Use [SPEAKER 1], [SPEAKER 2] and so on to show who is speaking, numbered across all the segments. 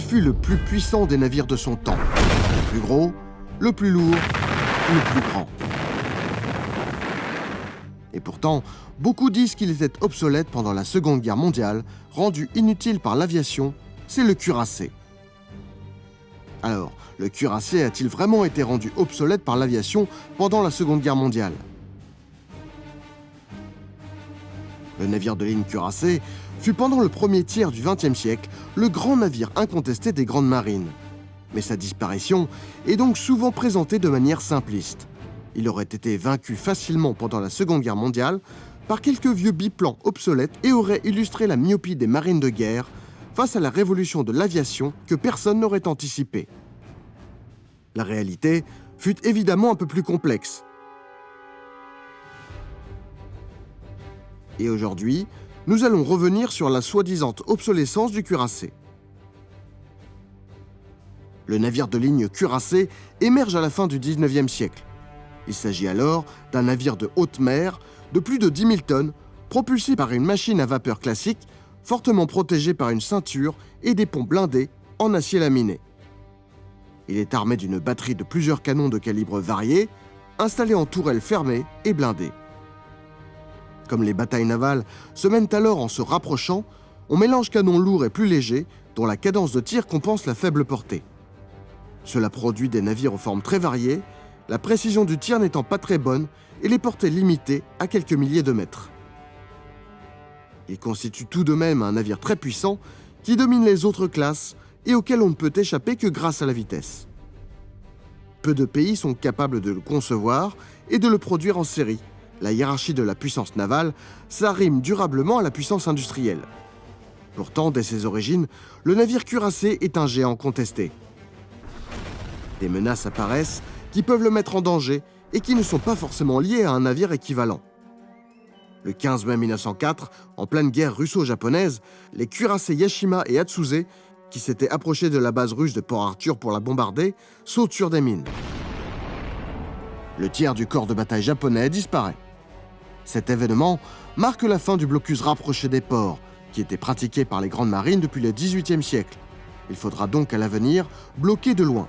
[SPEAKER 1] fut le plus puissant des navires de son temps. Le plus gros, le plus lourd, le plus grand. Et pourtant, beaucoup disent qu'il était obsolète pendant la Seconde Guerre mondiale, rendu inutile par l'aviation, c'est le cuirassé. Alors, le cuirassé a-t-il vraiment été rendu obsolète par l'aviation pendant la Seconde Guerre mondiale? Le navire de ligne cuirassé fut pendant le premier tiers du XXe siècle le grand navire incontesté des grandes marines. Mais sa disparition est donc souvent présentée de manière simpliste. Il aurait été vaincu facilement pendant la Seconde Guerre mondiale par quelques vieux biplans obsolètes et aurait illustré la myopie des marines de guerre face à la révolution de l'aviation que personne n'aurait anticipée. La réalité fut évidemment un peu plus complexe. Et aujourd'hui, nous allons revenir sur la soi-disant obsolescence du cuirassé. Le navire de ligne cuirassé émerge à la fin du XIXe siècle. Il s'agit alors d'un navire de haute mer de plus de 10 000 tonnes, propulsé par une machine à vapeur classique, fortement protégé par une ceinture et des ponts blindés en acier laminé. Il est armé d'une batterie de plusieurs canons de calibres variés, installés en tourelles fermées et blindées. Comme les batailles navales se mènent alors en se rapprochant, on mélange canons lourds et plus légers, dont la cadence de tir compense la faible portée. Cela produit des navires aux formes très variées, la précision du tir n'étant pas très bonne et les portées limitées à quelques milliers de mètres. Il constitue tout de même un navire très puissant qui domine les autres classes et auquel on ne peut échapper que grâce à la vitesse. Peu de pays sont capables de le concevoir et de le produire en série. La hiérarchie de la puissance navale s'arrime durablement à la puissance industrielle. Pourtant, dès ses origines, le navire cuirassé est un géant contesté. Des menaces apparaissent qui peuvent le mettre en danger et qui ne sont pas forcément liées à un navire équivalent. Le 15 mai 1904, en pleine guerre russo-japonaise, les cuirassés Yashima et Hatsuse, qui s'étaient approchés de la base russe de Port Arthur pour la bombarder, sautent sur des mines. Le tiers du corps de bataille japonais disparaît. Cet événement marque la fin du blocus rapproché des ports, qui était pratiqué par les grandes marines depuis le XVIIIe siècle. Il faudra donc à l'avenir bloquer de loin.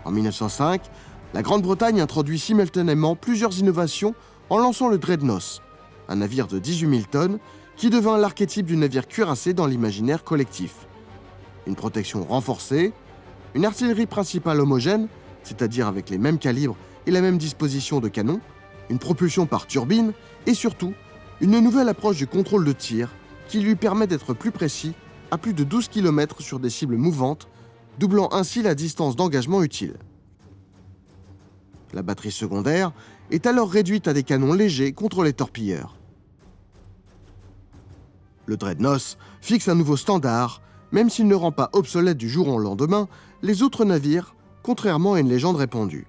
[SPEAKER 1] En 1905, la Grande-Bretagne introduit simultanément plusieurs innovations en lançant le Dreadnought, un navire de 18 000 tonnes qui devint l'archétype du navire cuirassé dans l'imaginaire collectif. Une protection renforcée, une artillerie principale homogène, c'est-à-dire avec les mêmes calibres et la même disposition de canon, une propulsion par turbine et surtout, une nouvelle approche du contrôle de tir qui lui permet d'être plus précis à plus de 12 km sur des cibles mouvantes, doublant ainsi la distance d'engagement utile. La batterie secondaire est alors réduite à des canons légers contre les torpilleurs. Le Dreadnought fixe un nouveau standard, même s'il ne rend pas obsolète du jour au lendemain les autres navires, contrairement à une légende répandue.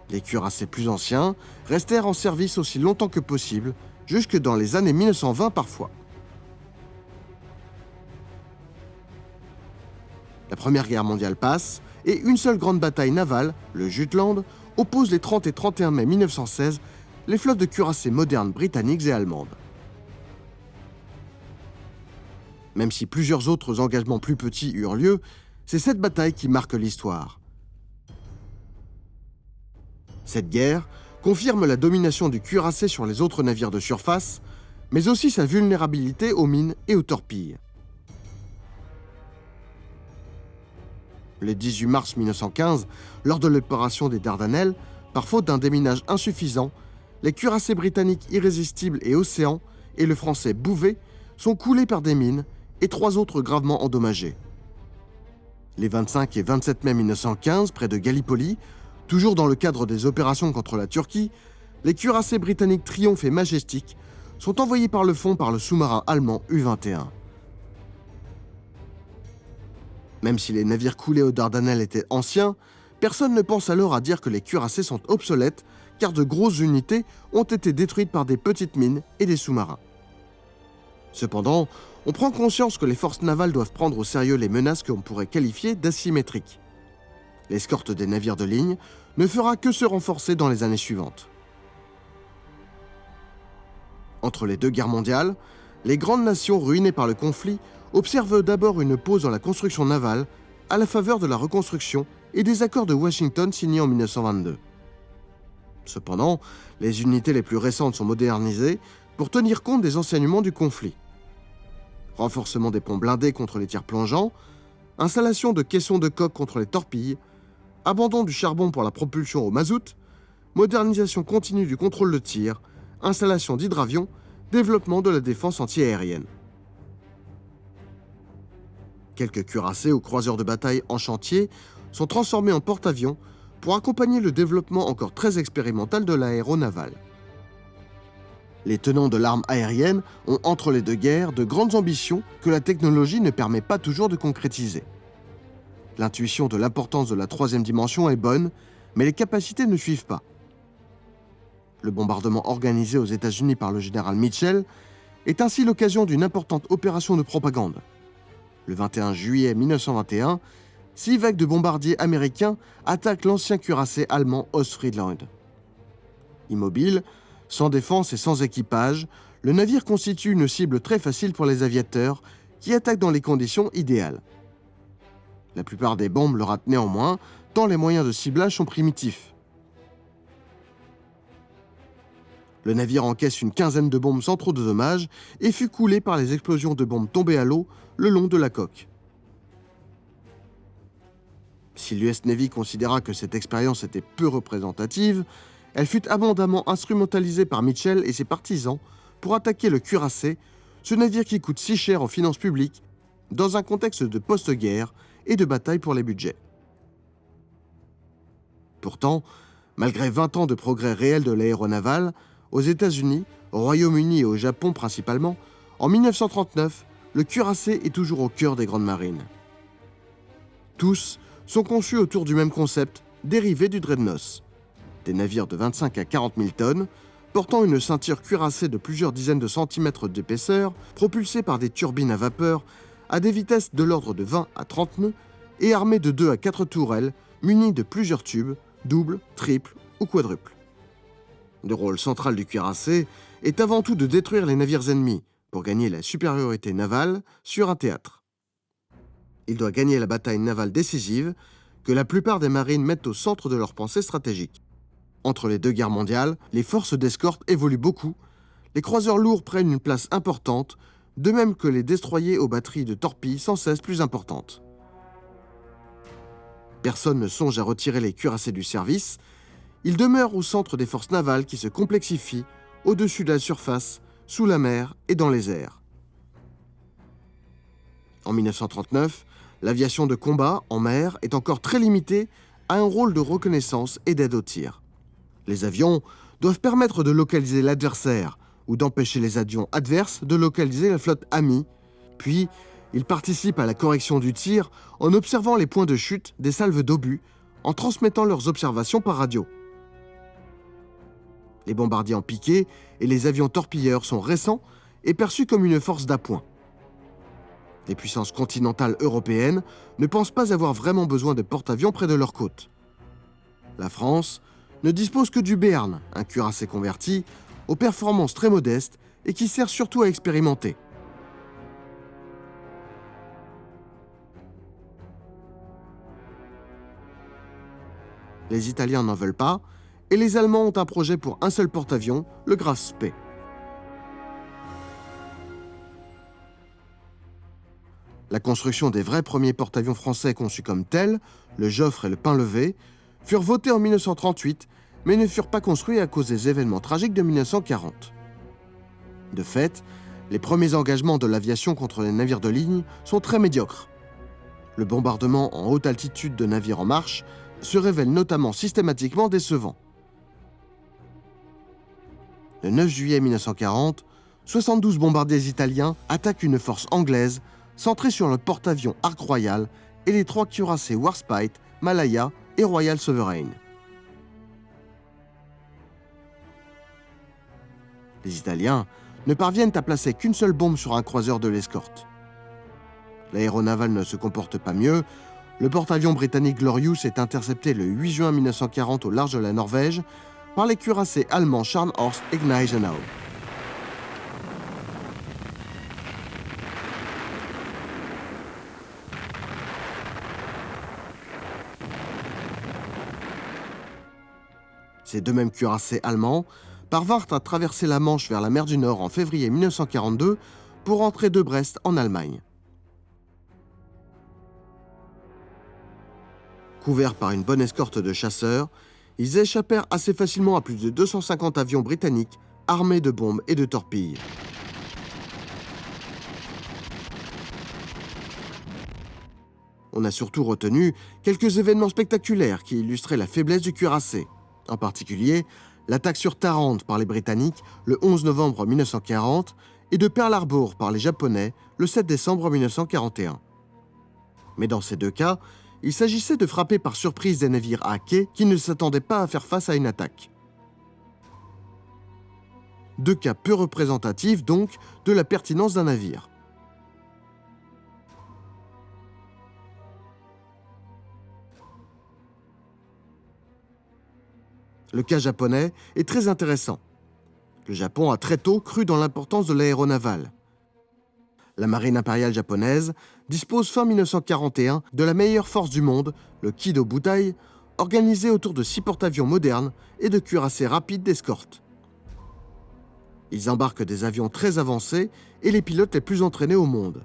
[SPEAKER 1] Les cuirassés plus anciens restèrent en service aussi longtemps que possible, jusque dans les années 1920 parfois. La Première Guerre mondiale passe et une seule grande bataille navale, le Jutland, oppose les 30 et 31 mai 1916 les flottes de cuirassés modernes britanniques et allemandes. Même si plusieurs autres engagements plus petits eurent lieu, c'est cette bataille qui marque l'histoire. Cette guerre confirme la domination du cuirassé sur les autres navires de surface, mais aussi sa vulnérabilité aux mines et aux torpilles. Le 18 mars 1915, lors de l'opération des Dardanelles, par faute d'un déminage insuffisant, les cuirassés britanniques Irrésistible et Océan et le français Bouvet sont coulés par des mines et 3 autres gravement endommagés. Les 25 et 27 mai 1915, près de Gallipoli, toujours dans le cadre des opérations contre la Turquie, les cuirassés britanniques Triomphe et Majestic sont envoyés par le fond par le sous-marin allemand U-21. Même si les navires coulés aux Dardanelles étaient anciens, personne ne pense alors à dire que les cuirassés sont obsolètes, car de grosses unités ont été détruites par des petites mines et des sous-marins. Cependant, on prend conscience que les forces navales doivent prendre au sérieux les menaces qu'on pourrait qualifier d'asymétriques. L'escorte des navires de ligne ne fera que se renforcer dans les années suivantes. Entre les 2 guerres mondiales, les grandes nations ruinées par le conflit observe d'abord une pause dans la construction navale à la faveur de la reconstruction et des accords de Washington signés en 1922. Cependant, les unités les plus récentes sont modernisées pour tenir compte des enseignements du conflit. Renforcement des ponts blindés contre les tirs plongeants, installation de caissons de coque contre les torpilles, abandon du charbon pour la propulsion au mazout, modernisation continue du contrôle de tir, installation d'hydravions, développement de la défense antiaérienne. Quelques cuirassés ou croiseurs de bataille en chantier sont transformés en porte-avions pour accompagner le développement encore très expérimental de l'aéronavale. Les tenants de l'arme aérienne ont entre les deux guerres de grandes ambitions que la technologie ne permet pas toujours de concrétiser. L'intuition de l'importance de la troisième dimension est bonne, mais les capacités ne suivent pas. Le bombardement organisé aux États-Unis par le général Mitchell est ainsi l'occasion d'une importante opération de propagande. Le 21 juillet 1921, 6 vagues de bombardiers américains attaquent l'ancien cuirassé allemand Ostfriedland. Immobile, sans défense et sans équipage, le navire constitue une cible très facile pour les aviateurs qui attaquent dans les conditions idéales. La plupart des bombes le ratent néanmoins, tant les moyens de ciblage sont primitifs. Le navire encaisse une quinzaine de bombes sans trop de dommages et fut coulé par les explosions de bombes tombées à l'eau le long de la coque. Si l'US Navy considéra que cette expérience était peu représentative, elle fut abondamment instrumentalisée par Mitchell et ses partisans pour attaquer le cuirassé, ce navire qui coûte si cher en finances publiques, dans un contexte de post-guerre et de bataille pour les budgets. Pourtant, malgré 20 ans de progrès réels de l'aéronavale, aux États-Unis, au Royaume-Uni et au Japon principalement, en 1939, le cuirassé est toujours au cœur des grandes marines. Tous sont conçus autour du même concept, dérivé du dreadnought. Des navires de 25 à 40 000 tonnes, portant une ceinture cuirassée de plusieurs dizaines de centimètres d'épaisseur, propulsés par des turbines à vapeur, à des vitesses de l'ordre de 20 à 30 nœuds, et armés de 2 à 4 tourelles, munis de plusieurs tubes, doubles, triples ou quadruples. Le rôle central du cuirassé est avant tout de détruire les navires ennemis pour gagner la supériorité navale sur un théâtre. Il doit gagner la bataille navale décisive que la plupart des marines mettent au centre de leur pensée stratégique. Entre les deux guerres mondiales, les forces d'escorte évoluent beaucoup, les croiseurs lourds prennent une place importante, de même que les destroyers aux batteries de torpilles sans cesse plus importantes. Personne ne songe à retirer les cuirassés du service, ils demeurent au centre des forces navales qui se complexifient au-dessus de la surface, sous la mer et dans les airs. En 1939, l'aviation de combat en mer est encore très limitée à un rôle de reconnaissance et d'aide au tir. Les avions doivent permettre de localiser l'adversaire ou d'empêcher les avions adverses de localiser la flotte amie, puis ils participent à la correction du tir en observant les points de chute des salves d'obus, en transmettant leurs observations par radio. Les bombardiers en piqué et les avions torpilleurs sont récents et perçus comme une force d'appoint. Les puissances continentales européennes ne pensent pas avoir vraiment besoin de porte-avions près de leurs côtes. La France ne dispose que du Béarn, un cuirassé converti, aux performances très modestes et qui sert surtout à expérimenter. Les Italiens n'en veulent pas, et les Allemands ont un projet pour un seul porte-avions, le Graf Spee. La construction des vrais premiers porte-avions français conçus comme tels, le Joffre et le Painlevé, furent votés en 1938, mais ne furent pas construits à cause des événements tragiques de 1940. De fait, les premiers engagements de l'aviation contre les navires de ligne sont très médiocres. Le bombardement en haute altitude de navires en marche se révèle notamment systématiquement décevant. Le 9 juillet 1940, 72 bombardiers italiens attaquent une force anglaise centrée sur le porte-avions Ark Royal et les 3 cuirassés Warspite, Malaya et Royal Sovereign. Les Italiens ne parviennent à placer qu'une seule bombe sur un croiseur de l'escorte. L'aéronavale ne se comporte pas mieux. Le porte-avions britannique Glorious est intercepté le 8 juin 1940 au large de la Norvège par les cuirassés allemands Scharnhorst et Gneisenau. Ces deux mêmes cuirassés allemands parvinrent à traverser la Manche vers la mer du Nord en février 1942 pour entrer de Brest en Allemagne. Couverts par une bonne escorte de chasseurs, ils échappèrent assez facilement à plus de 250 avions britanniques armés de bombes et de torpilles. On a surtout retenu quelques événements spectaculaires qui illustraient la faiblesse du cuirassé. En particulier, l'attaque sur Tarente par les Britanniques le 11 novembre 1940 et de Pearl Harbor par les Japonais le 7 décembre 1941. Mais dans ces deux cas, il s'agissait de frapper par surprise des navires à quai qui ne s'attendaient pas à faire face à une attaque. Deux cas peu représentatifs donc de la pertinence d'un navire. Le cas japonais est très intéressant. Le Japon a très tôt cru dans l'importance de l'aéronaval. La marine impériale japonaise dispose fin 1941 de la meilleure force du monde, le Kido Butai, organisée autour de 6 porte-avions modernes et de cuirassés rapides d'escorte. Ils embarquent des avions très avancés et les pilotes les plus entraînés au monde.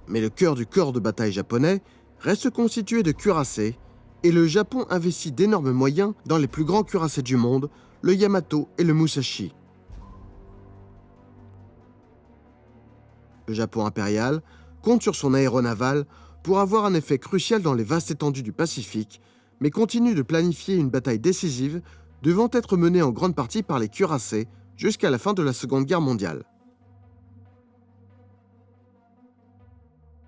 [SPEAKER 1] Mais le cœur du corps de bataille japonais reste constitué de cuirassés et le Japon investit d'énormes moyens dans les plus grands cuirassés du monde, le Yamato et le Musashi. Le Japon impérial compte sur son aéronaval pour avoir un effet crucial dans les vastes étendues du Pacifique, mais continue de planifier une bataille décisive devant être menée en grande partie par les cuirassés jusqu'à la fin de la Seconde Guerre mondiale.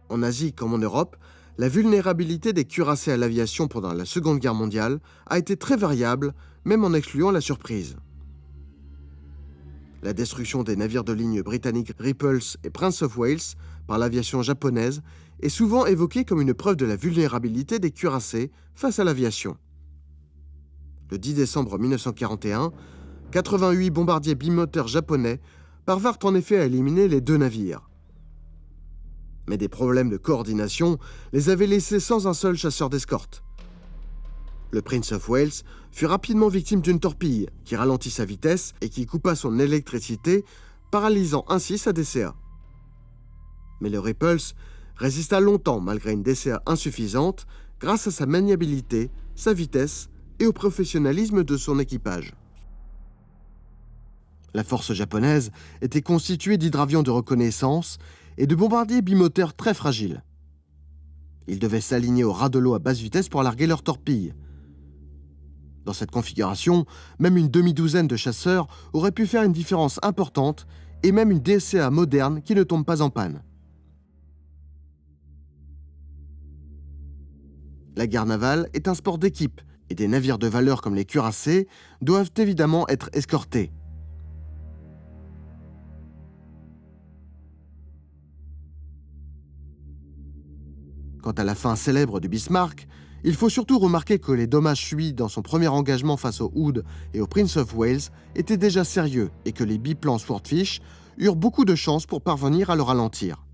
[SPEAKER 1] En Asie comme en Europe, la vulnérabilité des cuirassés à l'aviation pendant la Seconde Guerre mondiale a été très variable, même en excluant la surprise. La destruction des navires de ligne britanniques Repulse et Prince of Wales par l'aviation japonaise est souvent évoquée comme une preuve de la vulnérabilité des cuirassés face à l'aviation. Le 10 décembre 1941, 88 bombardiers bimoteurs japonais parvinrent en effet à éliminer les deux navires. Mais des problèmes de coordination les avaient laissés sans un seul chasseur d'escorte. Le Prince of Wales fut rapidement victime d'une torpille qui ralentit sa vitesse et qui coupa son électricité, paralysant ainsi sa DCA. Mais le Repulse résista longtemps malgré une DCA insuffisante grâce à sa maniabilité, sa vitesse et au professionnalisme de son équipage. La force japonaise était constituée d'hydravions de reconnaissance et de bombardiers bimoteurs très fragiles. Ils devaient s'aligner au ras de l'eau à basse vitesse pour larguer leurs torpilles. Dans cette configuration, même une demi-douzaine de chasseurs auraient pu faire une différence importante et même une DCA moderne qui ne tombe pas en panne. La guerre navale est un sport d'équipe et des navires de valeur comme les cuirassés doivent évidemment être escortés. Quant à la fin célèbre du Bismarck, il faut surtout remarquer que les dommages subis dans son premier engagement face au Hood et au Prince of Wales étaient déjà sérieux et que les biplans Swordfish eurent beaucoup de chance pour parvenir à le ralentir.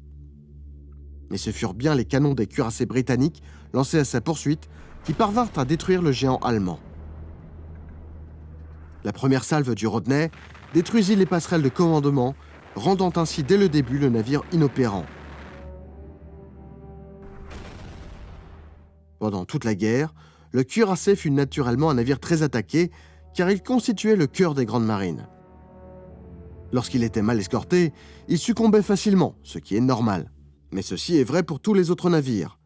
[SPEAKER 1] Mais ce furent bien les canons des cuirassés britanniques lancés à sa poursuite qui parvinrent à détruire le géant allemand. La première salve du Rodney détruisit les passerelles de commandement, rendant ainsi dès le début le navire inopérant. Pendant toute la guerre, le cuirassé fut naturellement un navire très attaqué car il constituait le cœur des grandes marines. Lorsqu'il était mal escorté, il succombait facilement, ce qui est normal. Mais ceci est vrai pour tous les autres navires.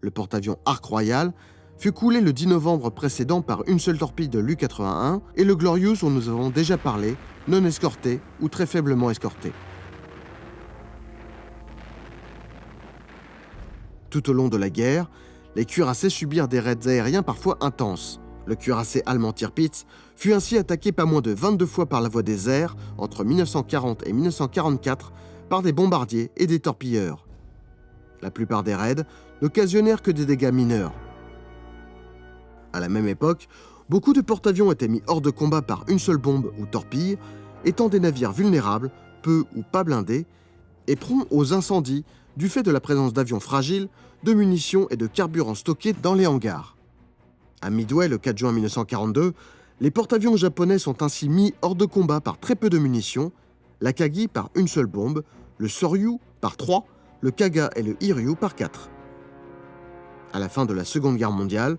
[SPEAKER 1] Le porte-avions Ark Royal fut coulé le 10 novembre précédent par une seule torpille de l'U-81 et le Glorious dont nous avons déjà parlé, non escorté ou très faiblement escorté. Tout au long de la guerre, les cuirassés subirent des raids aériens parfois intenses. Le cuirassé allemand Tirpitz fut ainsi attaqué pas moins de 22 fois par la voie des airs entre 1940 et 1944 par des bombardiers et des torpilleurs. La plupart des raids n'occasionnèrent que des dégâts mineurs. À la même époque, beaucoup de porte-avions étaient mis hors de combat par une seule bombe ou torpille, étant des navires vulnérables, peu ou pas blindés, et prompts aux incendies du fait de la présence d'avions fragiles, de munitions et de carburant stockés dans les hangars. À Midway, le 4 juin 1942, les porte-avions japonais sont ainsi mis hors de combat par très peu de munitions, l'Akagi par une seule bombe, le Soryu par 3, le Kaga et le Hiryu par 4. À la fin de la Seconde Guerre mondiale,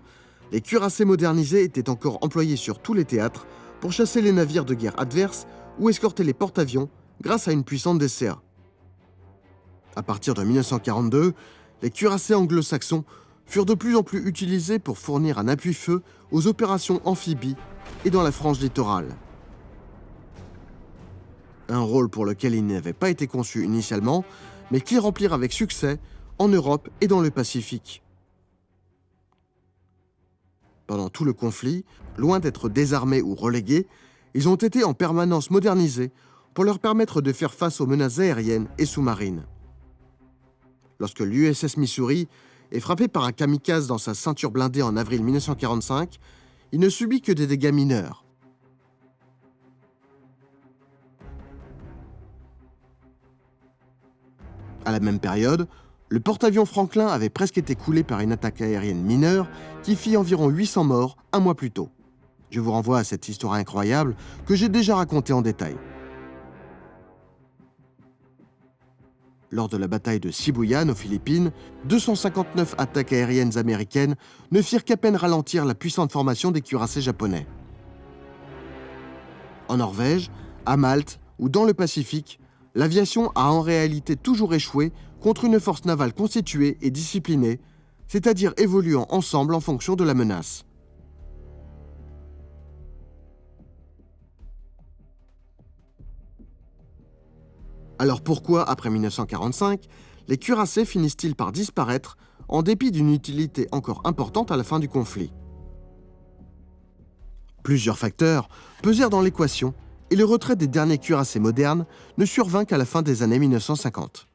[SPEAKER 1] les cuirassés modernisés étaient encore employés sur tous les théâtres pour chasser les navires de guerre adverses ou escorter les porte-avions grâce à une puissante DCA. À partir de 1942, les cuirassés anglo-saxons furent de plus en plus utilisés pour fournir un appui-feu aux opérations amphibies et dans la frange littorale. Un rôle pour lequel ils n'avaient pas été conçus initialement, mais qu'ils remplirent avec succès en Europe et dans le Pacifique. Pendant tout le conflit, loin d'être désarmés ou relégués, ils ont été en permanence modernisés pour leur permettre de faire face aux menaces aériennes et sous-marines. Lorsque l'USS Missouri est frappé par un kamikaze dans sa ceinture blindée en avril 1945, il ne subit que des dégâts mineurs. À la même période, le porte-avions Franklin avait presque été coulé par une attaque aérienne mineure qui fit environ 800 morts un mois plus tôt. Je vous renvoie à cette histoire incroyable que j'ai déjà racontée en détail. Lors de la bataille de Sibuyan aux Philippines, 259 attaques aériennes américaines ne firent qu'à peine ralentir la puissante formation des cuirassés japonais. En Norvège, à Malte ou dans le Pacifique, l'aviation a en réalité toujours échoué contre une force navale constituée et disciplinée, c'est-à-dire évoluant ensemble en fonction de la menace. Alors pourquoi, après 1945, les cuirassés finissent-ils par disparaître en dépit d'une utilité encore importante à la fin du conflit? Plusieurs facteurs pesèrent dans l'équation et le retrait des derniers cuirassés modernes ne survint qu'à la fin des années 1950.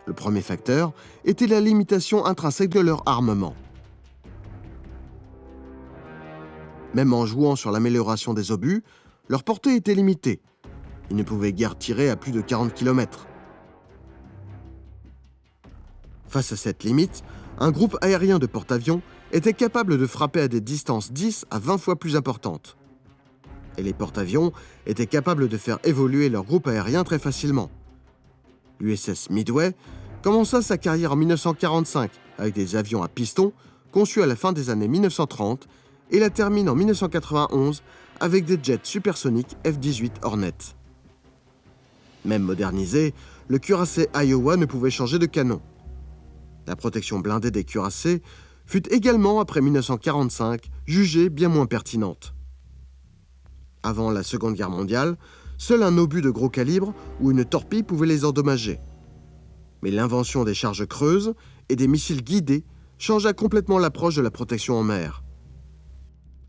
[SPEAKER 1] Le premier facteur était la limitation intrinsèque de leur armement. Même en jouant sur l'amélioration des obus, leur portée était limitée. Ils ne pouvaient guère tirer à plus de 40 km. Face à cette limite, un groupe aérien de porte-avions était capable de frapper à des distances 10 à 20 fois plus importantes. Et les porte-avions étaient capables de faire évoluer leur groupe aérien très facilement. L'USS Midway commença sa carrière en 1945 avec des avions à piston conçus à la fin des années 1930 et la termine en 1991 avec des jets supersoniques F-18 Hornet. Même modernisé, le cuirassé Iowa ne pouvait changer de canon. La protection blindée des cuirassés fut également, après 1945, jugée bien moins pertinente. Avant la Seconde Guerre mondiale, seul un obus de gros calibre ou une torpille pouvait les endommager. Mais l'invention des charges creuses et des missiles guidés changea complètement l'approche de la protection en mer.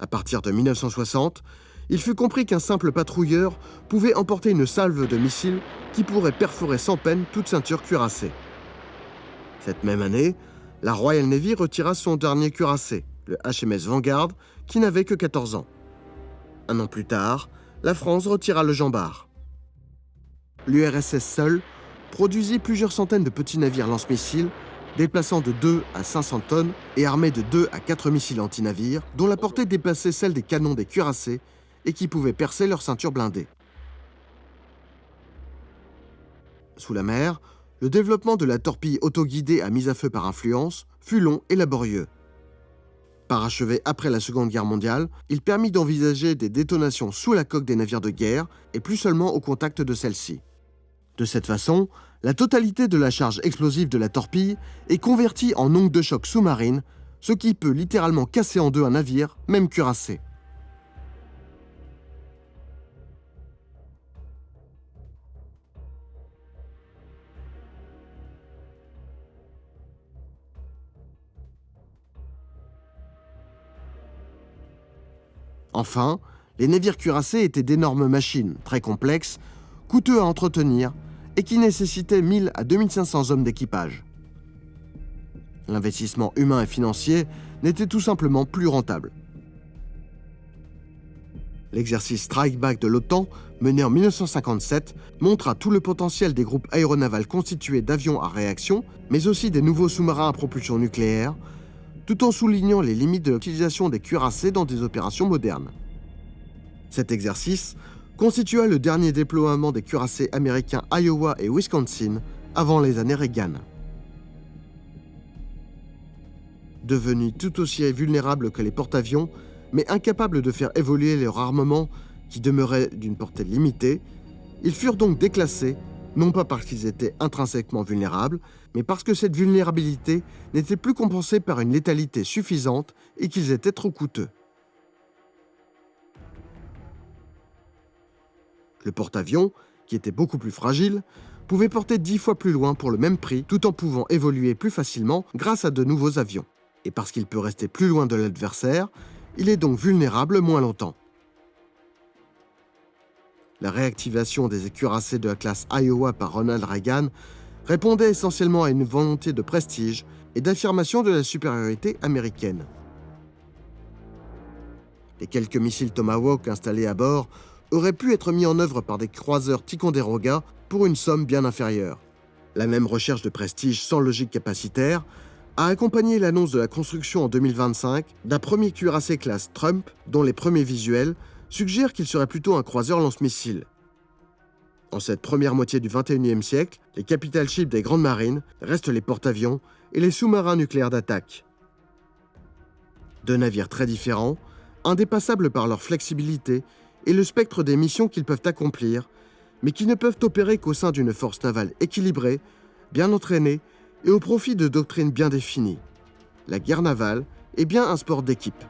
[SPEAKER 1] À partir de 1960, il fut compris qu'un simple patrouilleur pouvait emporter une salve de missiles qui pourrait perforer sans peine toute ceinture cuirassée. Cette même année, la Royal Navy retira son dernier cuirassé, le HMS Vanguard, qui n'avait que 14 ans. Un an plus tard, la France retira le Jean Bart. L'URSS seul produisit plusieurs centaines de petits navires lance-missiles, déplaçant de 2 à 500 tonnes et armés de 2 à 4 missiles anti-navires, dont la portée dépassait celle des canons des cuirassés et qui pouvaient percer leur ceinture blindée. Sous la mer, le développement de la torpille autoguidée à mise à feu par influence fut long et laborieux. Parachevé après la Seconde Guerre mondiale, il permit d'envisager des détonations sous la coque des navires de guerre et plus seulement au contact de celle-ci. De cette façon, la totalité de la charge explosive de la torpille est convertie en onde de choc sous-marine, ce qui peut littéralement casser en deux un navire, même cuirassé. Enfin, les navires cuirassés étaient d'énormes machines, très complexes, coûteux à entretenir et qui nécessitaient 1000 à 2500 hommes d'équipage. L'investissement humain et financier n'était tout simplement plus rentable. L'exercice Strike Back de l'OTAN, mené en 1957, montra tout le potentiel des groupes aéronavals constitués d'avions à réaction, mais aussi des nouveaux sous-marins à propulsion nucléaire, tout en soulignant les limites de l'utilisation des cuirassés dans des opérations modernes. Cet exercice constitua le dernier déploiement des cuirassés américains Iowa et Wisconsin avant les années Reagan. Devenus tout aussi vulnérables que les porte-avions, mais incapables de faire évoluer leur armement qui demeurait d'une portée limitée, ils furent donc déclassés, non pas parce qu'ils étaient intrinsèquement vulnérables, mais parce que cette vulnérabilité n'était plus compensée par une létalité suffisante et qu'ils étaient trop coûteux. Le porte-avions, qui était beaucoup plus fragile, pouvait porter 10 fois plus loin pour le même prix, tout en pouvant évoluer plus facilement grâce à de nouveaux avions. Et parce qu'il peut rester plus loin de l'adversaire, il est donc vulnérable moins longtemps. La réactivation des cuirassés de la classe Iowa par Ronald Reagan répondait essentiellement à une volonté de prestige et d'affirmation de la supériorité américaine. Les quelques missiles Tomahawk installés à bord auraient pu être mis en œuvre par des croiseurs Ticonderoga pour une somme bien inférieure. La même recherche de prestige sans logique capacitaire a accompagné l'annonce de la construction en 2025 d'un premier cuirassé classe Trump, dont les premiers visuels suggèrent qu'il serait plutôt un croiseur lance-missiles. En cette première moitié du XXIe siècle, les capital ships des grandes marines restent les porte-avions et les sous-marins nucléaires d'attaque. Deux navires très différents, indépassables par leur flexibilité et le spectre des missions qu'ils peuvent accomplir, mais qui ne peuvent opérer qu'au sein d'une force navale équilibrée, bien entraînée et au profit de doctrines bien définies. La guerre navale est bien un sport d'équipe.